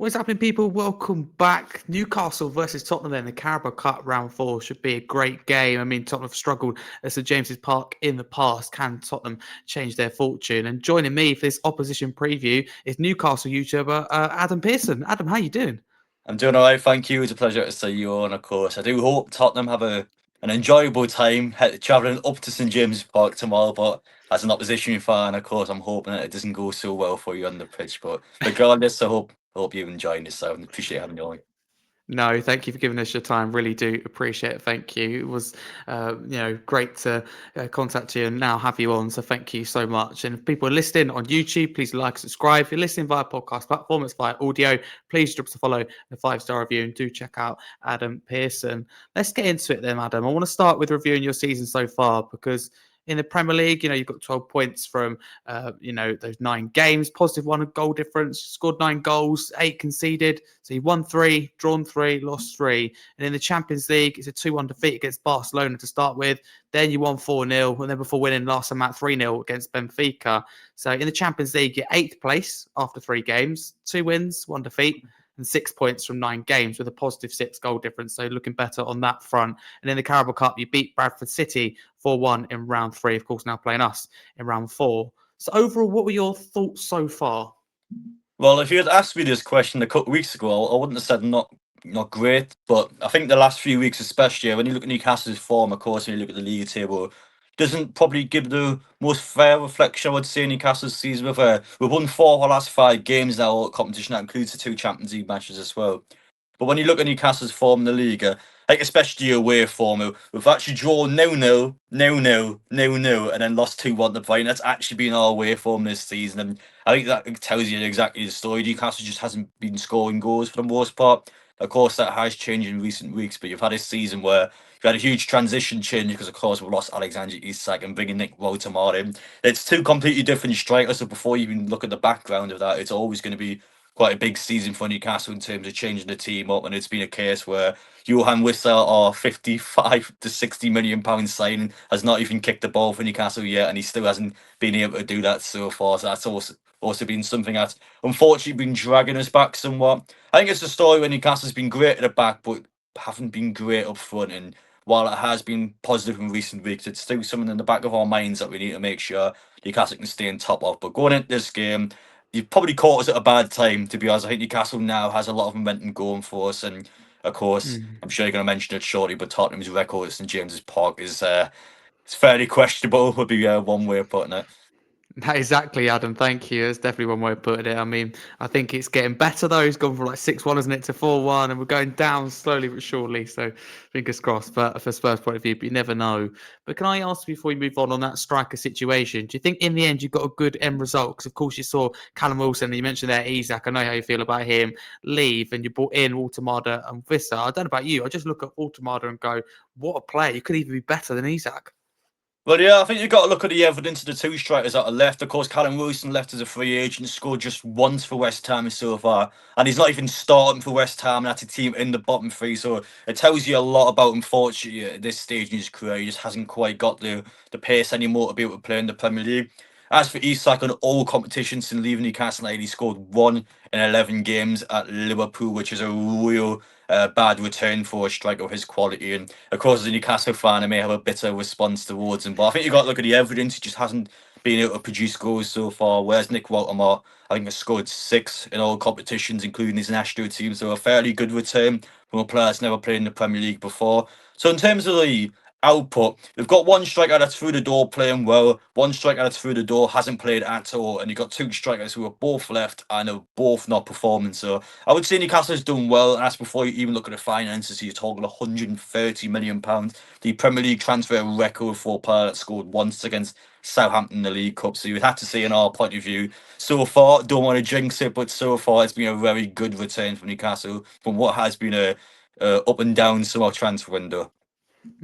What's happening, people? Welcome back. Newcastle versus Tottenham in the Carabao Cup round 4 should be a great game. I mean, Tottenham have struggled at St James's Park in the past. Can Tottenham change their fortune? And joining me for this opposition preview is Newcastle YouTuber Adam Pearson. Adam, how you doing? I'm doing all right, thank you. It's a pleasure to see you on, of course. I do hope Tottenham have an enjoyable time travelling up to St James's Park tomorrow, but as an opposition fan, of course, I'm hoping that it doesn't go so well for you on the pitch. But regardless, I hope you're enjoying yourself and appreciate having you on. No, thank you for giving us your time. Really do appreciate it. Thank you. It was, great to contact you and now have you on. So thank you so much. And if people are listening on YouTube, please like, subscribe. If you're listening via podcast platform, it's via audio. Please drop us a follow and a 5-star review, and do check out Adam Pearson. Let's get into it then, Adam. I want to start with reviewing your season so far because in the Premier League, you've got 12 points from, those 9 games, positive 1 goal difference, scored 9 goals, 8 conceded. So you won 3, drawn 3, lost 3. And in the Champions League, it's a 2-1 defeat against Barcelona to start with. Then you won 4-0, and then before winning last time out 3-0 against Benfica. So in the Champions League, you're 8th place after 3 games, 2 wins, 1 defeat, and 6 points from 9 games with a positive 6 goal difference. So looking better on that front. And in the Carabao Cup, you beat Bradford City 4-1 in round 3. Of course, now playing us in round 4. So overall, what were your thoughts so far? Well, if you had asked me this question a couple of weeks ago, I wouldn't have said not great, but I think the last few weeks, especially when you look at Newcastle's form, of course, when you look at the league table, doesn't probably give the most fair reflection, I would say, Newcastle's season. We've won 4 of our last 5 games now, all competition. That includes the 2 Champions League matches as well. But when you look at Newcastle's form in the league, like especially away form, we've actually drawn 0-0, 0-0, 0-0, and then lost 2-1 to Brighton. That's actually been our away form this season, and I think that tells you exactly the story. Newcastle just hasn't been scoring goals for the most part. Of course, that has changed in recent weeks, but you've had a season where you've had a huge transition change because, of course, we've lost Alexander Isak and bringing Nick Woutamaar in. It's 2 completely different strikers, so before you even look at the background of that, it's always going to be quite a big season for Newcastle in terms of changing the team up, and it's been a case where Johan Wissa, our 55 to 60 million pound signing, has not even kicked the ball for Newcastle yet, and he still hasn't been able to do that so far. So that's also been something that's unfortunately been dragging us back somewhat. I think it's a story where Newcastle's been great at the back, but haven't been great up front. And while it has been positive in recent weeks, it's still something in the back of our minds that we need to make sure Newcastle can stay on top of. But going into this game, you've probably caught us at a bad time, to be honest. I think Newcastle now has a lot of momentum going for us, and of course, I'm sure you're going to mention it shortly, but Tottenham's record at St James's Park is it's fairly questionable. Would be one way of putting it. Exactly, Adam. Thank you. That's definitely one way of putting it. I mean, I think it's getting better though. It's gone from like 6-1, isn't it, to 4-1, and we're going down slowly but surely. So fingers crossed. But for Spurs' point of view, but you never know. But can I ask before we move on that striker situation? Do you think in the end you got a good end result? Because of course you saw Callum Wilson, and you mentioned there Isak. I know how you feel about him. Leave, and you brought in Altamada and Vissa. I don't know about you. I just look at Altamada and go, what a player! You could even be better than Isak. Well, yeah, I think you've got to look at the evidence of the 2 strikers that are left. Of course, Callum Wilson left as a free agent, scored just once for West Ham so far, and he's not even starting for West Ham. That's a team in the bottom 3, so it tells you a lot about, unfortunately, at this stage in his career, he just hasn't quite got the pace anymore to be able to play in the Premier League. As for Isak, on all competitions since leaving Newcastle United, he scored 1 in 11 games at Liverpool, which is a real bad return for a striker of his quality. And of course, as a Newcastle fan, I may have a bitter response towards him, but I think you got to look at the evidence. He just hasn't been able to produce goals so far. Whereas Nick Woutamaar, I think, has scored 6 in all competitions, including his national team. So a fairly good return from a player that's never played in the Premier League before. So in terms of the output, we've got 1 striker that's through the door playing well, 1 striker that's through the door hasn't played at all, and you've got 2 strikers who are both left and are both not performing. So I would say Newcastle has done well, and that's before you even look at the finances. You're talking £130 million, the Premier League transfer record for a player that scored once against Southampton in the League Cup. So you would have to say, in our point of view, so far, don't want to jinx it, but so far it's been a very good return from Newcastle from what has been a up and down summer transfer window.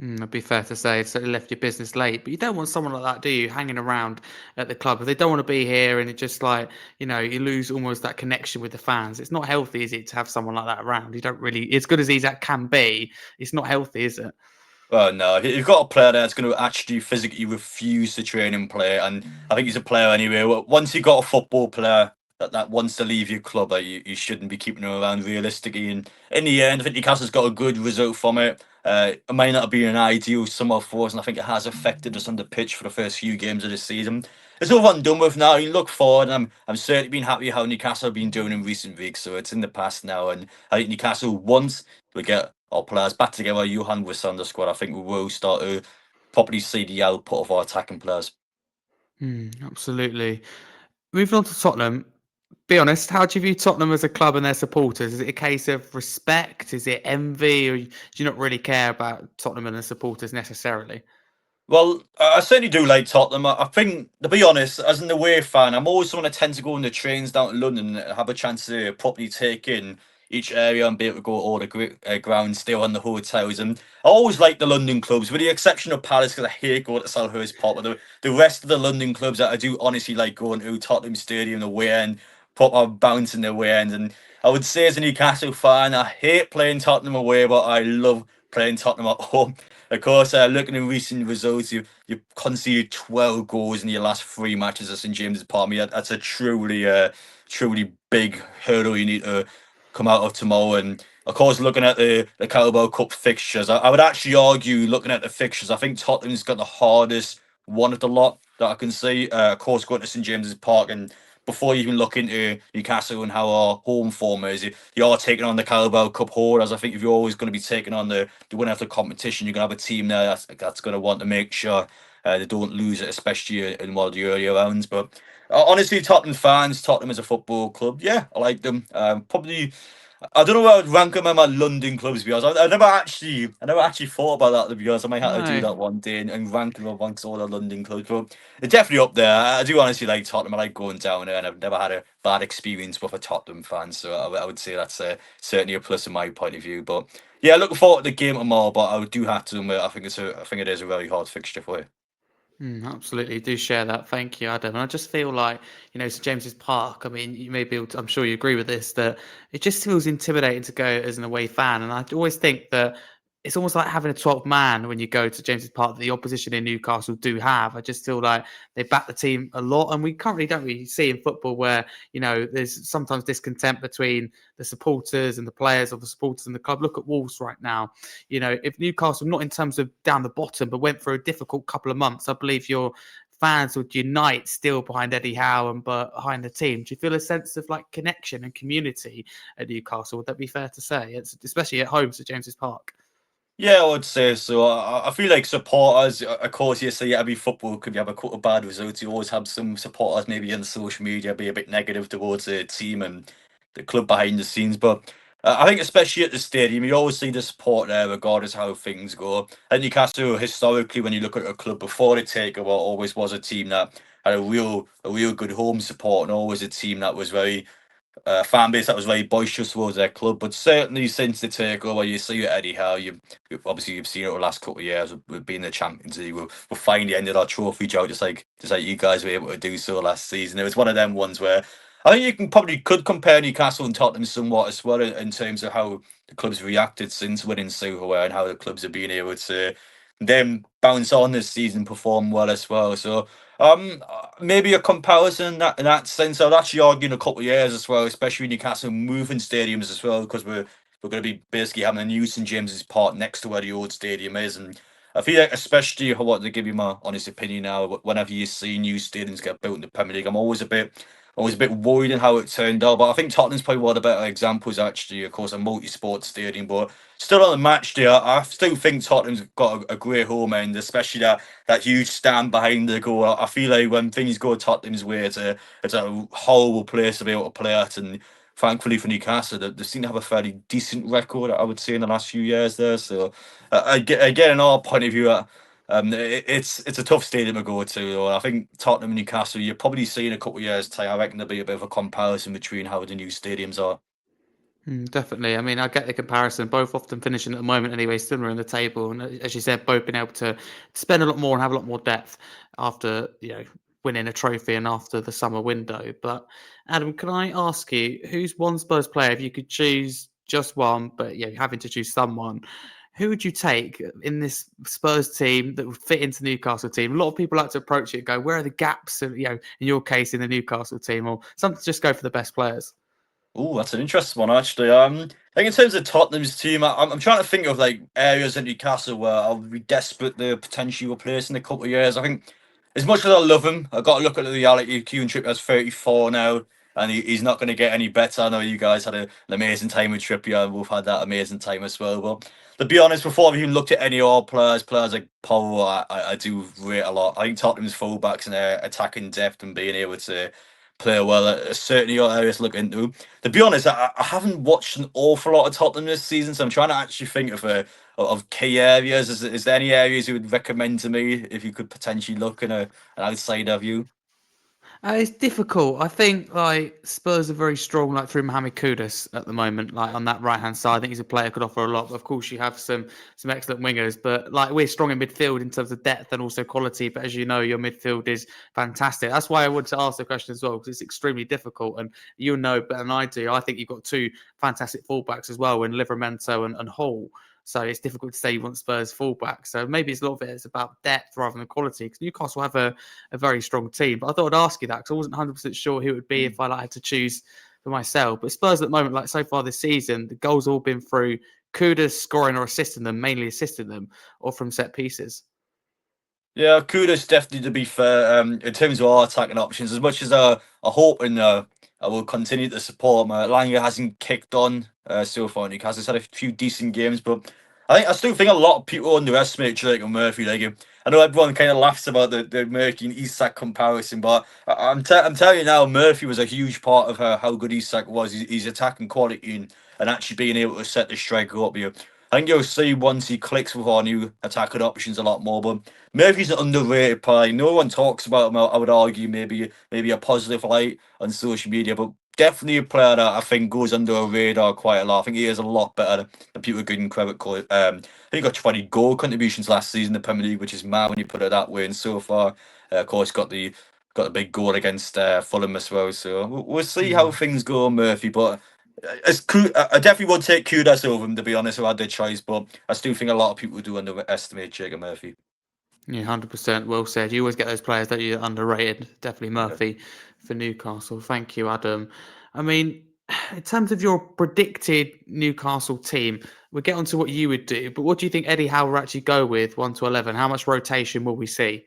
It'd be fair to say it's certainly left your business late, but you don't want someone like that, do you, hanging around at the club? If they don't want to be here and it just like, you lose almost that connection with the fans. It's not healthy, is it, to have someone like that around? You don't really, as good as Isak can be, it's not healthy, is it? Well, no, you've got a player there that's going to actually physically refuse to train and play, and I think he's a player anyway. Once you've got a football player that wants to leave your club, you shouldn't be keeping them around realistically. And in the end, I think Newcastle's got a good result from it. It might not have been an ideal summer for us, and I think it has affected us on the pitch for the first few games of the season. It's over and done with now. You look forward, and I'm certainly been happy how Newcastle have been doing in recent weeks. So it's in the past now, and I think Newcastle, once we get our players back together, Johan was on the squad, I think we will start to properly see the output of our attacking players. Absolutely. Moving on to Tottenham, be honest, how do you view Tottenham as a club and their supporters? Is it a case of respect? Is it envy? Or do you not really care about Tottenham and the supporters necessarily? Well, I certainly do like Tottenham. I think, to be honest, as an away fan, I'm always someone that tends to go on the trains down to London and have a chance to properly take in each area and be able to go to all the grounds, stay on the hotels. And I always like the London clubs, with the exception of Palace, because I hate going to Selhurst Park. But the rest of the London clubs, I do honestly like going to Tottenham Stadium away and proper bouncing the way end. And I would say, as a Newcastle fan, I hate playing Tottenham away, but I love playing Tottenham at home. Of course, looking at recent results, you conceded 12 goals in your last 3 matches at St James's Park. That's a truly big hurdle you need to come out of tomorrow. And of course, looking at the Carabao Cup fixtures, I would actually argue, looking at the fixtures, I think Tottenham's got the hardest one of the lot that I can see. Of course, going to St James's Park, and before you even look into Newcastle and how our home form is, you are taking on the Carabao Cup holders. I think if you're always going to be taking on the winner of the competition, you're going to have a team there that's going to want to make sure they don't lose it, especially in one of the earlier rounds. But honestly, Tottenham as a football club, yeah, I like them. Probably, I don't know where I'd rank them in my London clubs, because I never actually thought about that, to be honest. I might have to do No. that one day and rank them amongst all the London clubs. But they're definitely up there. I do honestly like Tottenham. I like going down there, and I've never had a bad experience with a Tottenham fan. So I would say that's certainly a plus in my point of view. But yeah, looking forward to the game tomorrow. But I do have to admit, I think it is a very hard fixture for you. Absolutely, do share that. Thank you, Adam. And I just feel like, St James's Park. I mean, you may be able to, I'm sure you agree with this, that it just feels intimidating to go as an away fan. And I always think that it's almost like having a 12th man when you go to James's Park that the opposition in Newcastle do have. I just feel like they back the team a lot. And we currently don't really see in football where, there's sometimes discontent between the supporters and the players, or the supporters and the club. Look at Wolves right now. If Newcastle, not in terms of down the bottom, but went through a difficult couple of months, I believe your fans would unite still behind Eddie Howe and behind the team. Do you feel a sense of like connection and community at Newcastle? Would that be fair to say? It's especially at home to James's Park. Yeah, I would say so. I feel like supporters, of course, you see every football could have a couple of bad results. You always have some supporters maybe on social media be a bit negative towards the team and the club behind the scenes. But I think especially at the stadium, you always see the support there regardless how things go. And Newcastle, historically, when you look at a club before the takeover, always was a team that had a real good home support, and always a team that was very fan base that was very boisterous towards their club. But certainly since the takeover, you see Eddie Howe. You've seen it over the last couple of years. We've been in the Champions League. We've finally ended our trophy drought, just like you guys were able to do so last season. It was one of them ones where I think you could compare Newcastle and Tottenham somewhat as well in terms of how the clubs reacted since winning silverware, and how the clubs have been able to then bounce on this season, perform well as well. So maybe a comparison in that sense. I'd actually argue in a couple of years as well, especially Newcastle moving stadiums as well, because we're going to be basically having a new St James's Park next to where the old stadium is. And I feel like, especially, I want to give you my honest opinion now, whenever you see new stadiums get built in the Premier League, I'm always a bit worried in how it turned out. But I think Tottenham's probably one of the better examples, actually. Of course, a multi-sport stadium, but still on the match day, I still think Tottenham's got a great home end, especially that huge stand behind the goal. I feel like when things go Tottenham's way, it's a horrible place to be able to play at. And thankfully for Newcastle, they seem to have a fairly decent record, I would say, in the last few years there. So again, in our point of view, it's a tough stadium to go to. Though. I think Tottenham and Newcastle, you'll probably see in a couple of years' time. I reckon there'll be a bit of a comparison between how the new stadiums are. Definitely. I mean, I get the comparison. Both often finishing at the moment anyway, similar in the table, and as you said, both been able to spend a lot more and have a lot more depth after winning a trophy and after the summer window. But Adam, can I ask you, who's one Spurs player, if you could choose just one, but having to choose someone, who would you take in this Spurs team that would fit into the Newcastle team? A lot of people like to approach it and go, where are the gaps, in your case, in the Newcastle team, or something, just go for the best players? Oh, that's an interesting one, actually. I think in terms of Tottenham's team, I'm trying to think of like areas in Newcastle where I'll be desperate to potentially replace in a couple of years. I think as much as I love him, I've got to look at the reality. Kieran Trippier's 34 now, and he's not going to get any better. I know you guys had an amazing time with Trippier, and we've had that amazing time as well. But to be honest, before I've even looked at any all players like Powell, I do rate a lot. I think Tottenham's fullbacks and their attacking depth and being able to play well are certainly areas to look into. To be honest, I haven't watched an awful lot of Tottenham this season, so I'm trying to actually think of key areas. Is there any areas you would recommend to me if you could potentially look in an outsider view? It's difficult. I think like Spurs are very strong, like through Mohamed Kudus at the moment, like on that right hand side. I think he's a player who could offer a lot. Of course, you have some excellent wingers, but like we're strong in midfield in terms of depth and also quality. But as you know, your midfield is fantastic. That's why I wanted to ask the question as well, because it's extremely difficult, and you'll know better than I do. I think you've got two fantastic fullbacks as well in Livramento and Hall. So it's difficult to say you want Spurs fullback. So maybe it's a lot of it is about depth rather than quality. Because Newcastle have a very strong team. But I thought I'd ask you that because I wasn't 100% sure who it would be if I had to choose for myself. But Spurs at the moment, like so far this season, the goals all been through Kudus scoring or assisting them, mainly assisting them, or from set pieces. Yeah, kudos definitely to be fair. In terms of our attacking options, as much as I hope and I will continue to support him, Langer hasn't kicked on so far. Newcastle has had a few decent games, but I still think a lot of people underestimate Drake and Murphy. Like, I know everyone kind of laughs about the Murphy and Isak comparison, but I'm telling you now, Murphy was a huge part of how good Isak was. His attacking quality and actually being able to set the striker up here. I think you'll see once he clicks with our new attacking options a lot more. But Murphy's an underrated player. No one talks about him. I would argue maybe a positive light on social media, but definitely a player that I think goes under a radar quite a lot. I think he is a lot better than people give him credit for. I think he got 20 goal contributions last season in the Premier League, which is mad when you put it that way. And so far, of course, got the big goal against Fulham as well. So we'll see how things go, Murphy. But I definitely would take Kudas over him, to be honest, if I had the choice. But I still think a lot of people do underestimate Jacob Murphy. Yeah, 100%. Well said. You always get those players that you're underrated. Definitely Yeah. Murphy for Newcastle. Thank you, Adam. I mean, in terms of your predicted Newcastle team, we'll get on to what you would do. But what do you think Eddie Howe will actually go with 1 to 11? How much rotation will we see?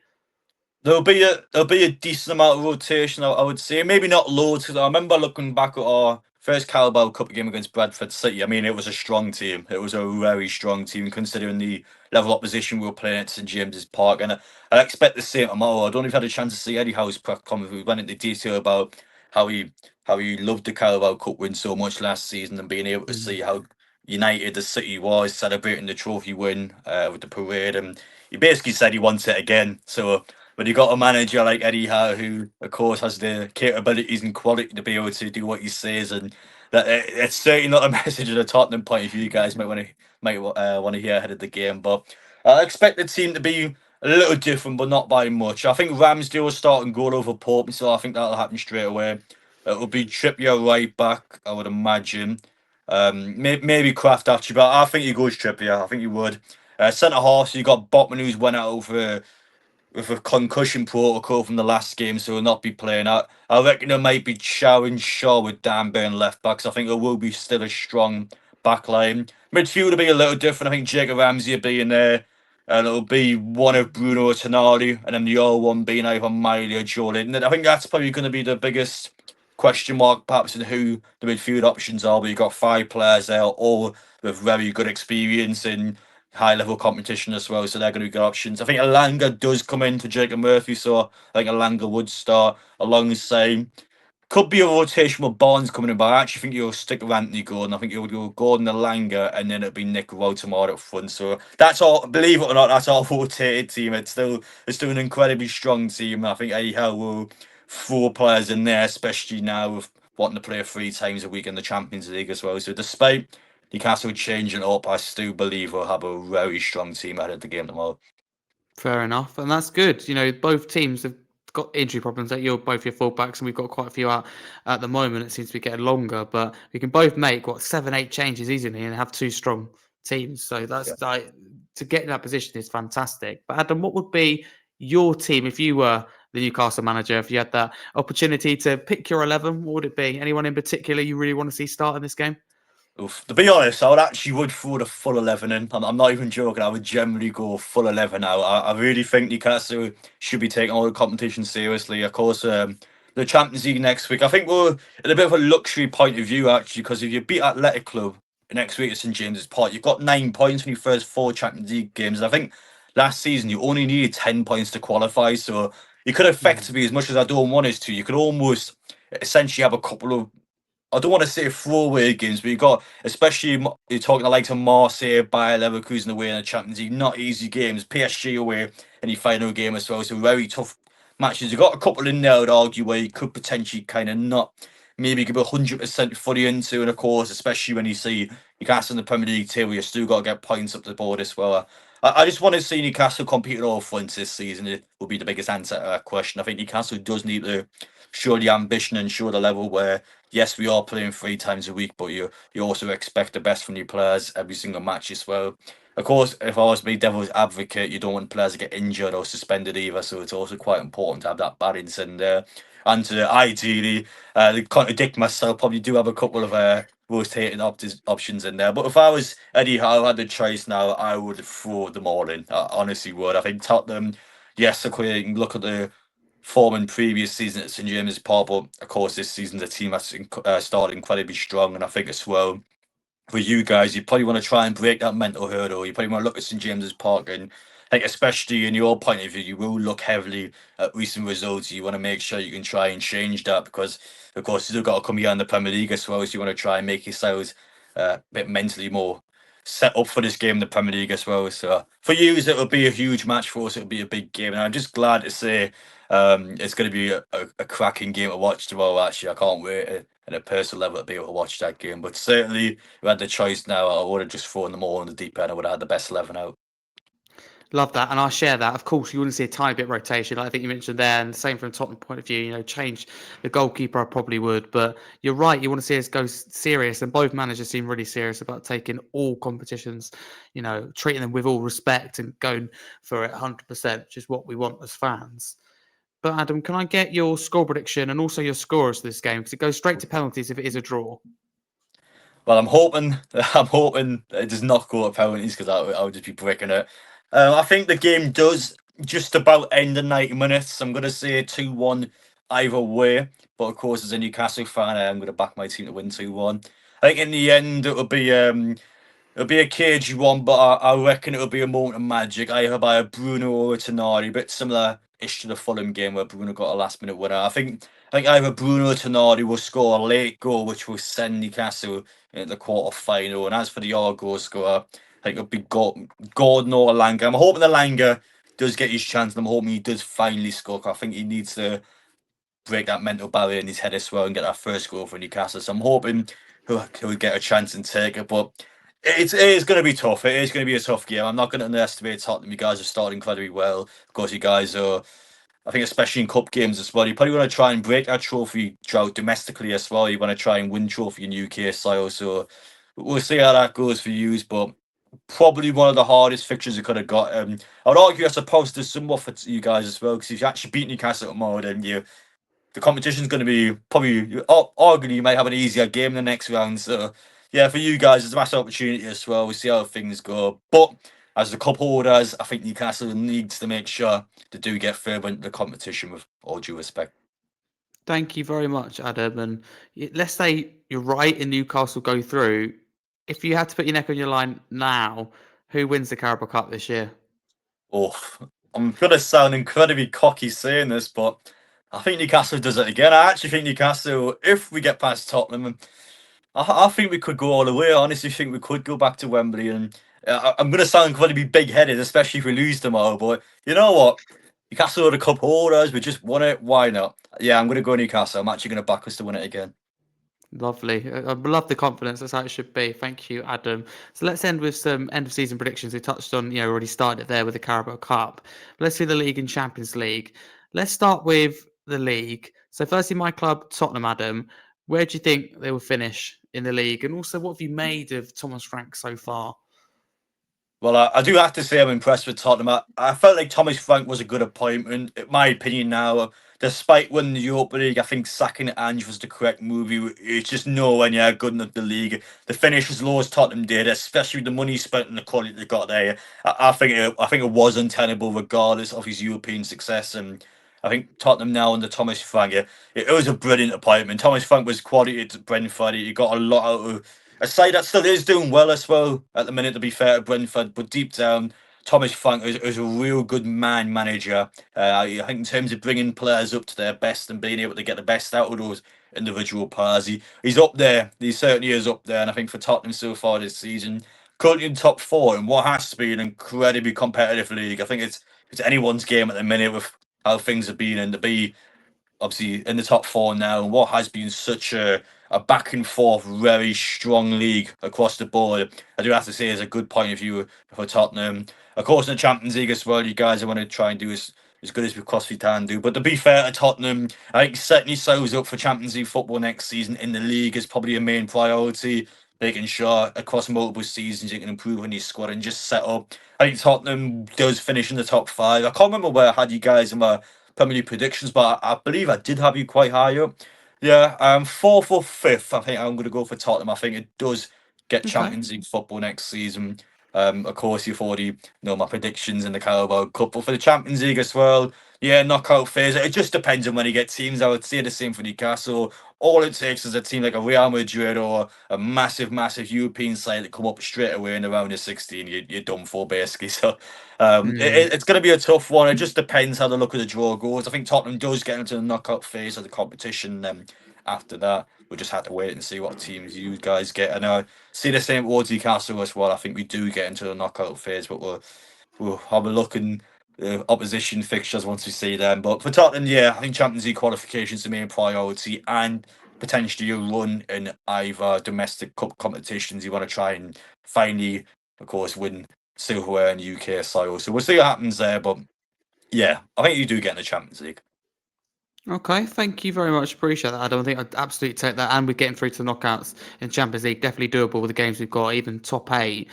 There'll be a decent amount of rotation, I would say. Maybe not loads, because I remember looking back at our first Carabao Cup game against Bradford City. I mean, it was a strong team. It was a very strong team, considering the level of opposition we were playing at St James's Park. And I expect the same tomorrow. I don't know if you had a chance to see Eddie Howe's press conference. We went into detail about how he loved the Carabao Cup win so much last season, and being able to see how united the city was celebrating the trophy win with the parade. And he basically said he wants it again. So but you got a manager like Eddie Howe, who of course has the capabilities and quality to be able to do what he says, and that it's certainly not a message of the Tottenham point of view. You guys might want to hear ahead of the game, but I expect the team to be a little different, but not by much. I think Ramsdale will start and goal over Pope, so I think that'll happen straight away. It'll be Trippier right back, I would imagine. Maybe Kraft actually, but I think he goes Trippier. I think he would. Centre half, so you got Botman, who's went out over with a concussion protocol from the last game, so he'll not be playing. I reckon there might be Chow and Shaw with Dan Burn left backs. I think there will be still a strong back line. Midfield will be a little different. I think Jacob Ramsey will be in there, and it'll be one of Bruno or Tonali, and then the other one being either Miley or Jordan. And I think that's probably going to be the biggest question mark, perhaps, in who the midfield options are. But you've got 5 players there, all with very good experience in high level competition as well, so they're going to be good options. I think Alanga does come into Jacob Murphy, so I think Alanga would start alongside. Could be a rotation with Barnes coming in, but I actually think you'll stick with Anthony Gordon. I think you'll go Gordon, Alanga, and then it'll be Nick Rotemar up front. So that's all. Believe it or not, that's our rotated team. It's still an incredibly strong team. I think Eddie Howe will throw players in there, especially now with wanting to play 3 times a week in the Champions League as well. So despite Newcastle changing up, I still believe we'll have a very strong team ahead of the game tomorrow. Fair enough, and that's good. Both teams have got injury problems. That you're both your fullbacks, and we've got quite a few out at the moment. It seems to be getting longer, but we can both make 7, 8 changes easily and have 2 strong teams. So Yeah. that's like to get in that position is fantastic. But Adam, what would be your team if you were the Newcastle manager? If you had that opportunity to pick your 11, what would it be? Anyone in particular you really want to see start in this game? Oof. To be honest, I would throw the full 11 in. I'm not even joking. I would generally go full 11 now. I really think Newcastle should be taking all the competition seriously. Of course, the Champions League next week. I think we're in a bit of a luxury point of view, actually, because if you beat Athletic Club next week at St James's Park, you've got 9 points from your first 4 Champions League games. I think last season you only needed 10 points to qualify. So you could effectively, as much as I don't want us to, you could almost essentially have a couple of, I don't want to say throwaway games, but you got, especially you're talking the likes of Marseille, Bayer Leverkusen away in the Champions League, not easy games. PSG away in the final game as well, so very tough matches. You got a couple in there, I'd argue, where you could potentially kind of not maybe give 100% fully into, and of course, especially when you see Newcastle in the Premier League table, you still got to get points up the board as well. I just want to see Newcastle compete at all fronts this season. It will be the biggest answer to that question. I think Newcastle does need to show the ambition and show the level where, yes, we are playing 3 times a week, but you also expect the best from your players every single match as well. Of course, if I was to be devil's advocate, you don't want players to get injured or suspended either, so it's also quite important to have that balance in there. And to ideally, to contradict myself, probably do have a couple of rotating options in there. But if I was Eddie Howe, had the choice now, I would throw them all in. I honestly would. I think Tottenham, yes, okay, you can look at the form in previous season at St James's Park, but of course this season the team has started incredibly strong, and I think as well for you guys, you probably want to try and break that mental hurdle. You probably want to look at St James's Park, and like especially in your point of view, you will look heavily at recent results. You want to make sure you can try and change that because, of course, you've got to come here in the Premier League as well. So you want to try and make yourselves a bit mentally more set up for this game in the Premier League as well. So for you, it'll be a huge match for us. It'll be a big game, and I'm just glad to say it's going to be a cracking game to watch tomorrow. Actually, I can't wait at a personal level to be able to watch that game. But certainly, if I had the choice now, I would have just thrown them all in the deep end. I would have had the best 11 out. Love that, and I share that. Of course, you want to see a tiny bit of rotation, like I think you mentioned there, and the same from Tottenham point of view. You know, change the goalkeeper, I probably would, but you're right. You want to see us go serious, and both managers seem really serious about taking all competitions. You know, treating them with all respect and going for it 100%, which is what we want as fans. But Adam, can I get your score prediction and also your scorers for this game? Because it goes straight to penalties if it is a draw. Well, I'm hoping it does not go to penalties because I would just be breaking it. I think the game does just about end in 90 minutes. I'm going to say 2-1 either way. But of course, as a Newcastle fan, I'm going to back my team to win 2-1. I think in the end, it'll be a cagey one, but I reckon it'll be a moment of magic, either by a Bruno or a Tonali, a bit similar-ish to the Fulham game where Bruno got a last-minute winner. I think either Bruno or Tonali will score a late goal, which will send Newcastle in the quarter final. And as for the other goal scorer, I think it'll be Gordon or Langer. I'm hoping the Langer does get his chance, and I'm hoping he does finally score. I think he needs to break that mental barrier in his head as well and get that first goal for Newcastle. So I'm hoping he'll get a chance and take it. But it is going to be tough. It is going to be a tough game. I'm not going to underestimate Tottenham. You guys are starting incredibly well. Of course, you guys are. I think especially in cup games as well, you probably want to try and break that trophy drought domestically as well. You want to try and win trophy in UK style. So we'll see how that goes for you. But probably one of the hardest fixtures you could have got. I would argue, I suppose, there's somewhat for you guys as well because if you actually beat Newcastle tomorrow, then the competition's going to be probably arguably you might have an easier game in the next round. So yeah, for you guys, it's a massive opportunity as well. We'll see how things go. But as the cup holders, I think Newcastle needs to make sure they do get further into the competition with all due respect. Thank you very much, Adam. And let's say you're right and Newcastle go through. If you had to put your neck on your line now, who wins the Carabao Cup this year? Oh, I'm going to sound incredibly cocky saying this, but I think Newcastle does it again. I actually think Newcastle, if we get past Tottenham, I think we could go all the way. I honestly think we could go back to Wembley, and I'm going to sound incredibly big-headed, especially if we lose tomorrow. But you know what? Newcastle are the cup holders. We just won it. Why not? Yeah, I'm going to go Newcastle. I'm actually going to back us to win it again. Lovely. I love the confidence. That's how it should be. Thank you, Adam. So let's end with some end of season predictions. We touched on, already started there with the Carabao Cup. Let's do the league and Champions League. Let's start with the league. So firstly, my club, Tottenham, Adam. Where do you think they will finish in the league? And also, what have you made of Thomas Frank so far? Well, I do have to say I'm impressed with Tottenham. I felt like Thomas Frank was a good appointment, in my opinion. Now, despite winning the Europa League, I think sacking Ange was the correct move. It's just nowhere near good enough the league. The finish as low as Tottenham did, especially with the money spent and the quality they got there. I think it was untenable regardless of his European success. And I think Tottenham now under Thomas Frank, it was a brilliant appointment. Thomas Frank was quality at Brentford. He got a lot out of a side that still is doing well as well at the minute, to be fair to Brentford. But deep down, Thomas Frank is a real good man manager. I think in terms of bringing players up to their best and being able to get the best out of those individual players, he's up there. He certainly is up there. And I think for Tottenham so far this season, currently in top four in what has to be an incredibly competitive league. I think it's anyone's game at the minute with how things have been, and to be obviously in the top four now, and what has been such a back and forth, very strong league across the board. I do have to say, is a good point of view for Tottenham. Of course, in the Champions League as well, you guys are going to try and do as good as we possibly can do. But to be fair to Tottenham, I think setting yourselves up for Champions League football next season in the league is probably a main priority. Making sure across multiple seasons you can improve on your squad and just set up. I think Tottenham does finish in the top five. I can't remember where I had you guys in my Premier League predictions, but I believe I did have you quite high up. Yeah, fourth or fifth. I think I'm going to go for Tottenham. I think it does get Okay. Champions League football next season. Of course, you've already know my predictions in the Carabao Cup, but for the Champions League as well, yeah, knockout phase. It just depends on when you get teams. I would say the same for Newcastle. All it takes is a team like a Real Madrid or a massive, massive European side that come up straight away in the round of 16. You're done for basically. So it's going to be a tough one. It just depends how the look of the draw goes. I think Tottenham does get into the knockout phase of the competition. After that, we just have to wait and see what teams you guys get. And I see the same towards Newcastle as well. I think we do get into the knockout phase, but we'll have a look in opposition fixtures once we see them. But for Tottenham, yeah, I think Champions League qualifications the main priority, and potentially a run in either domestic cup competitions. You want to try and finally, of course, win silverware in UK soil. So we'll see what happens there. But yeah, I think you do get in the Champions League. Okay, thank you very much. Appreciate that. I don't think I'd absolutely take that. And we're getting through to the knockouts in Champions League. Definitely doable with the games we've got, even top eight.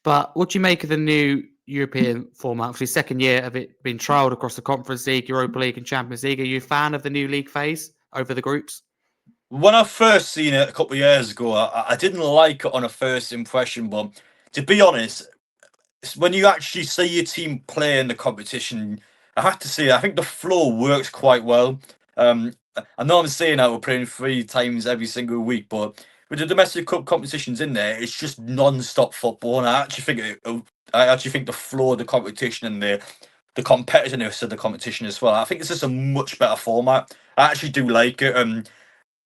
But what do you make of the new European format? Obviously, second year of it being trialled across the Conference League, Europa League, and Champions League. Are you a fan of the new league phase over the groups? When I first seen it a couple of years ago, I didn't like it on a first impression. But to be honest, when you actually see your team play in the competition, I have to say I think the flow works quite well. I know I'm saying that we're playing three times every single week, but with the domestic cup competitions in there, it's just non-stop football, and I actually think the flow of the competition and the competitiveness of the competition as well. I think it's just a much better format. I actually do like it.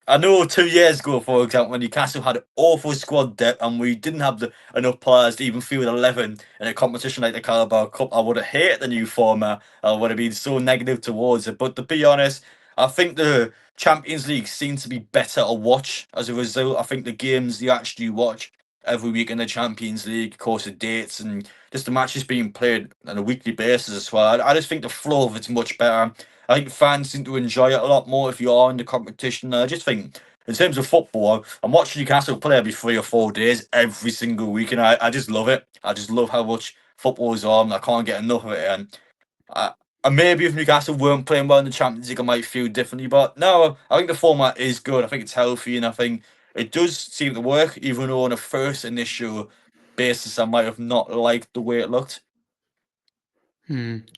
I know 2 years ago, for example, when Newcastle had awful squad depth and we didn't have enough players to even field 11 in a competition like the Carabao Cup, I would have hated the new format. I would have been so negative towards it. But to be honest, I think the Champions League seems to be better to watch as a result. I think the games you actually watch every week in the Champions League, of course, the dates and just the matches being played on a weekly basis as well. I just think the flow of it's much better. I think fans seem to enjoy it a lot more if you are in the competition. I just think, in terms of football, I'm watching Newcastle play every 3 or 4 days, every single week, and I just love it. I just love how much football is on. I can't get enough of it. I, and maybe if Newcastle weren't playing well in the Champions League, I might feel differently. But no, I think the format is good. I think it's healthy, and I think it does seem to work, even though on a first initial basis, I might have not liked the way it looked.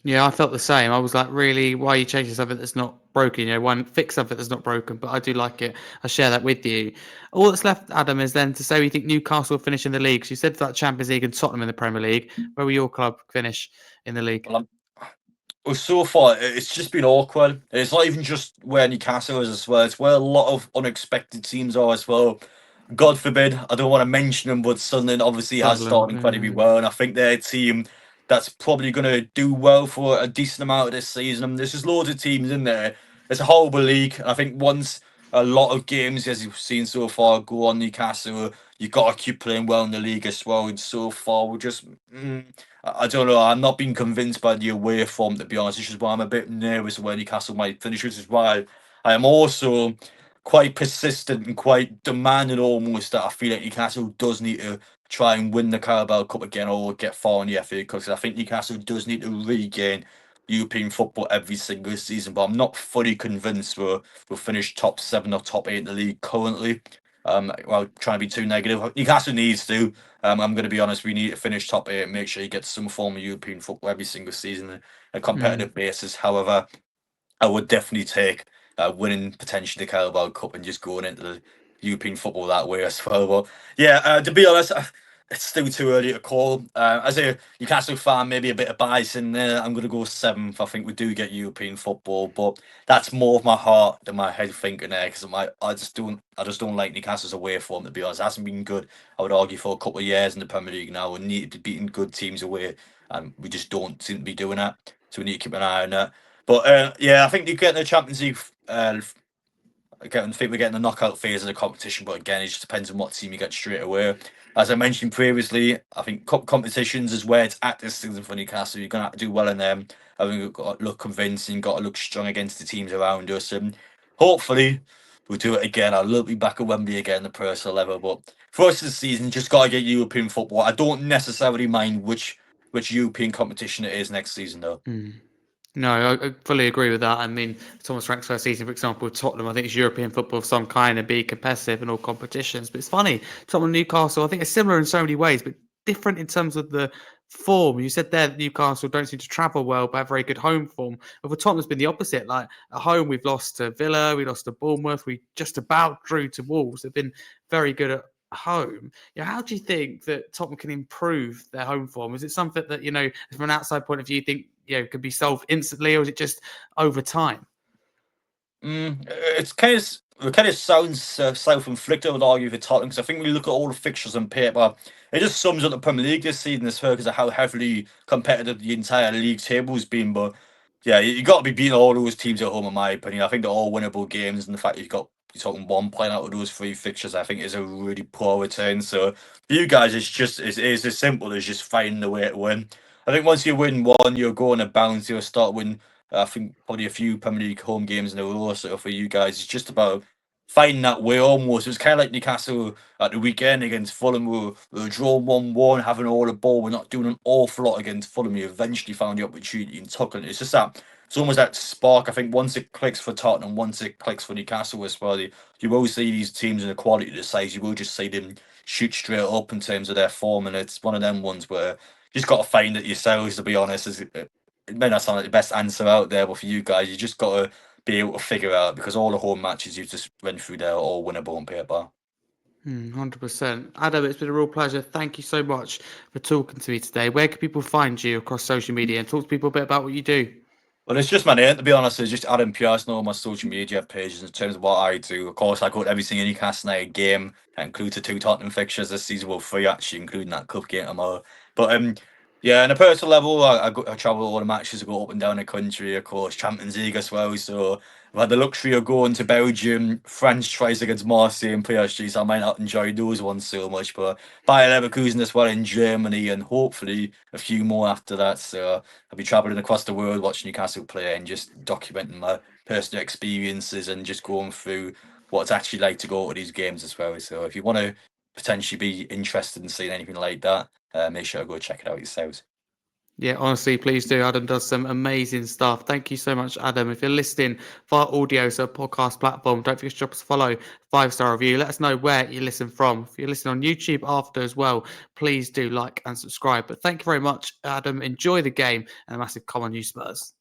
Yeah, I felt the same. I was like, really, why are you changing something that's not broken? One, fix something that's not broken, but I do like it. I share that with you. All that's left, Adam, is then to say we think Newcastle will finish in the league. So you said that Champions League and Tottenham in the Premier League. Where will your club finish in the league? Well, well, so far, it's just been awkward. It's not even just where Newcastle is as well. It's where a lot of unexpected teams are as well. God forbid, I don't want to mention them, but Sunderland obviously has Sunderland. started incredibly well, and I think they're a team that's probably going to do well for a decent amount of this season. There's just loads of teams in there. It's a horrible league. I think once a lot of games, as you've seen so far, go on Newcastle, you've got to keep playing well in the league as well. And so far, we're just. I don't know. I'm not being convinced by the away form, to be honest. This is why I'm a bit nervous where Newcastle might finish, which is why I am also quite persistent and quite demanding almost, that I feel like Newcastle does need to try and win the Carabao Cup again or get far in the FA Cup. 'Cause I think Newcastle does need to regain European football every single season, but I'm not fully convinced we'll finish top 7 or top 8 in the league currently. Well, trying to be too negative. Newcastle needs to. I'm going to be honest. We need to finish top 8 and make sure you get some form of European football every single season on a competitive basis. However, I would definitely take winning potentially the Carabao Cup and just going into the European football that way as well. But yeah, to be honest, it's still too early to call. As a Newcastle fan, maybe a bit of bias in there. I'm going to go 7th. I think we do get European football, but that's more of my heart than my head thinking there, because I just don't like Newcastle's away form, to be honest. It hasn't been good, I would argue, for a couple of years in the Premier League now. We need to be beating good teams away, and we just don't seem to be doing that. So we need to keep an eye on that. But yeah, I think you get the Champions League. I think we're getting the knockout phase of the competition, but again, it just depends on what team you get straight away. As I mentioned previously, I think cup competitions is where it's at this season for Newcastle. You're going to have to do well in them. I think we've got to look convincing, got to look strong against the teams around us, and hopefully we'll do it again. I'll love to be back at Wembley again in the personal level. But for us this season, just got to get European football. I don't necessarily mind which European competition it is next season, though. No, I fully agree with that. I mean, Thomas Frank's first season, for example, with Tottenham, I think it's European football of some kind and be competitive in all competitions. But it's funny, Tottenham Newcastle, I think it's similar in so many ways, but different in terms of the form. You said there that Newcastle don't seem to travel well, but have very good home form. But for Tottenham's been the opposite. Like at home, we've lost to Villa, we lost to Bournemouth, we just about drew to Wolves. They've been very good at home. How do you think that Tottenham can improve their home form? Is it something that, from an outside point of view, you think could be solved instantly, or is it just over time? It's kind of sounds self-inflicted, I would argue, for Tottenham, because I think when you look at all the fixtures on paper, it just sums up the Premier League this season as well, because of how heavily competitive the entire league table has been. But yeah, you got to be beating all those teams at home, in my opinion. I think they're all winnable games, and the fact you're talking 1 point out of those 3 fixtures, I think is a really poor return. So for you guys, it's as simple as just finding the way to win. I think once you win one, you're going to bounce. You'll start winning. I think probably a few Premier League home games in a row. So for you guys, it's just about finding that way almost. It was kind of like Newcastle at the weekend against Fulham. We were drawn 1-1, having all the ball. We're not doing an awful lot against Fulham. We eventually found the opportunity and took it. It's just that. It's almost that spark. I think once it clicks for Tottenham, once it clicks for Newcastle as well, you will see these teams in the quality of the size. You will just see them shoot straight up in terms of their form. And it's one of them ones where you just got to find it yourselves, to be honest. It may not sound like the best answer out there, but for you guys, you just got to be able to figure out, because all the home matches you just went through there are all winnable on paper. 100%. Adam, it's been a real pleasure. Thank you so much for talking to me today. Where can people find you across social media, and talk to people a bit about what you do? Well, it's just my name, to be honest. It's just Adam Pearson on all my social media pages in terms of what I do. Of course, I go to every single Newcastle United game. That includes the 2 Tottenham fixtures this season. Well, 3 actually, including that cup game tomorrow. But yeah, on a personal level, I travel all the matches. I go up and down the country, of course, Champions League as well. So I've had the luxury of going to Belgium. France tries against Marseille and PSG, so I might not enjoy those ones so much. But Bayer Leverkusen as well in Germany, and hopefully a few more after that. So I'll be traveling across the world watching Newcastle play and just documenting my personal experiences and just going through what it's actually like to go to these games as well. So if you want to potentially be interested in seeing anything like that, make sure to go check it out yourselves. Yeah, honestly, please do. Adam does some amazing stuff. Thank you so much, Adam. If you're listening via audio, so podcast platform, don't forget to drop us a follow, 5-star review. Let us know where you listen from. If you're listening on YouTube after as well, please do like and subscribe. But thank you very much, Adam. Enjoy the game, and a massive come on you, Spurs.